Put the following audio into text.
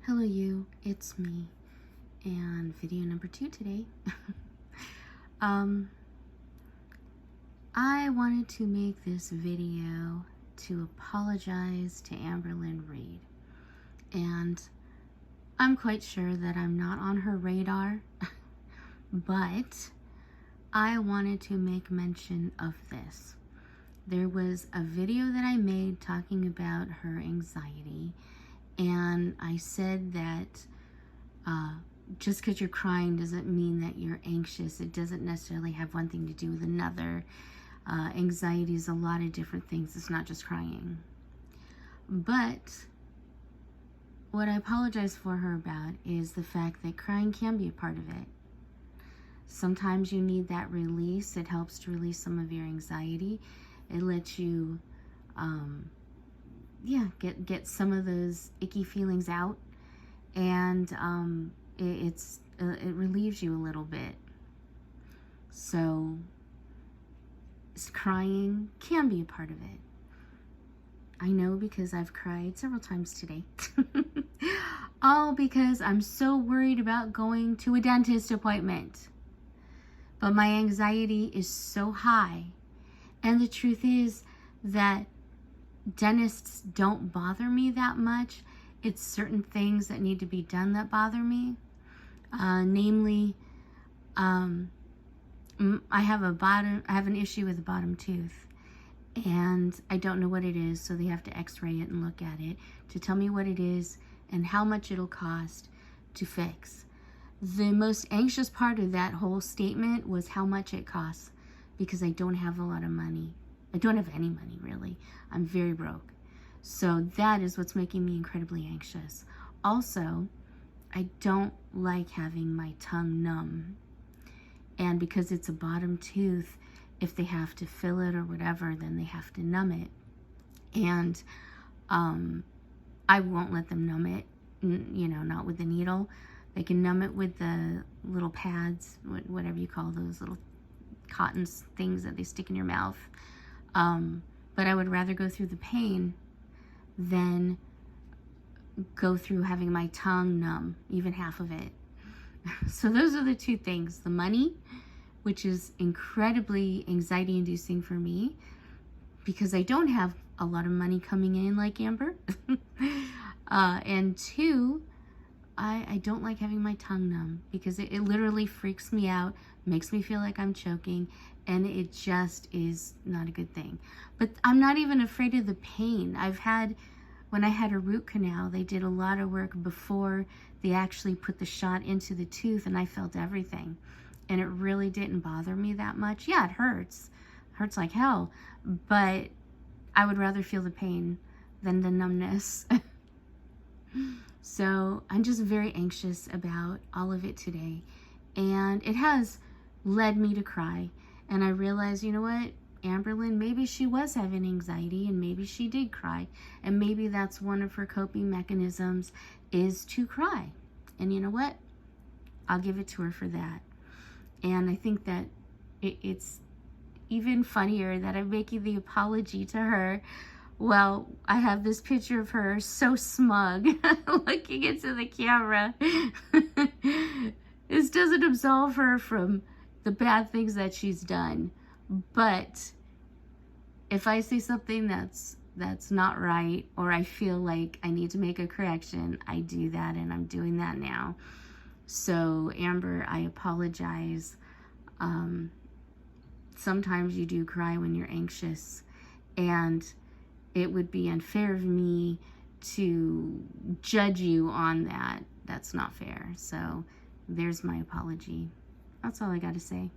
Hello you, it's me, and video number 2 today. I wanted to make this video to apologize to amberlynn Reid, and I'm quite sure that I'm not on her radar, but I wanted to make mention of this. There was a video that I made talking about her anxiety, and I said that just because you're crying doesn't mean that you're anxious. It doesn't necessarily have one thing to do with another. Anxiety is a lot of different things. It's not just crying. But what I apologize for her about is the fact that crying can be a part of it. Sometimes you need that release. It helps to release some of your anxiety. It lets you get some of those icky feelings out, and it relieves you a little bit. So crying can be a part of it. I know, because I've cried several times today. All because I'm so worried about going to a dentist appointment. But my anxiety is so high. And the truth is that dentists don't bother me that much. It's certain things that need to be done that bother me. Namely, I have an issue with the bottom tooth, and I don't know what it is, so they have to x-ray it and look at it to tell me what it is and how much it'll cost to fix. The most anxious part of that whole statement was how much it costs, because I don't have a lot of money. I don't have any money, really. I'm very broke. So that is what's making me incredibly anxious. Also, I don't like having my tongue numb. And because it's a bottom tooth, if they have to fill it or whatever, then they have to numb it. And I won't let them numb it, not with the needle. They can numb it with the little pads, whatever you call those little cotton things that they stick in your mouth. But I would rather go through the pain than go through having my tongue numb, even half of it. So those are the two things: the money, which is incredibly anxiety inducing for me because I don't have a lot of money coming in like Amber. And two, I don't like having my tongue numb, because it literally freaks me out, makes me feel like I'm choking, and it just is not a good thing. But I'm not even afraid of the pain. When I had a root canal, they did a lot of work before they actually put the shot into the tooth, and I felt everything. And it really didn't bother me that much. Yeah, it hurts. It hurts like hell. But I would rather feel the pain than the numbness. So I'm just very anxious about all of it today. And it has led me to cry. And I realized, you know what, amberlynn, maybe she was having anxiety, and maybe she did cry. And maybe that's one of her coping mechanisms, is to cry. And you know what? I'll give it to her for that. And I think that it's even funnier that I'm making the apology to her. Well, I have this picture of her so smug looking into the camera. This doesn't absolve her from the bad things that she's done. But if I say something that's not right, or I feel like I need to make a correction, I do that, and I'm doing that now. So Amber, I apologize. Sometimes you do cry when you're anxious, and it would be unfair of me to judge you on that. That's not fair. So there's my apology. That's all I got to say.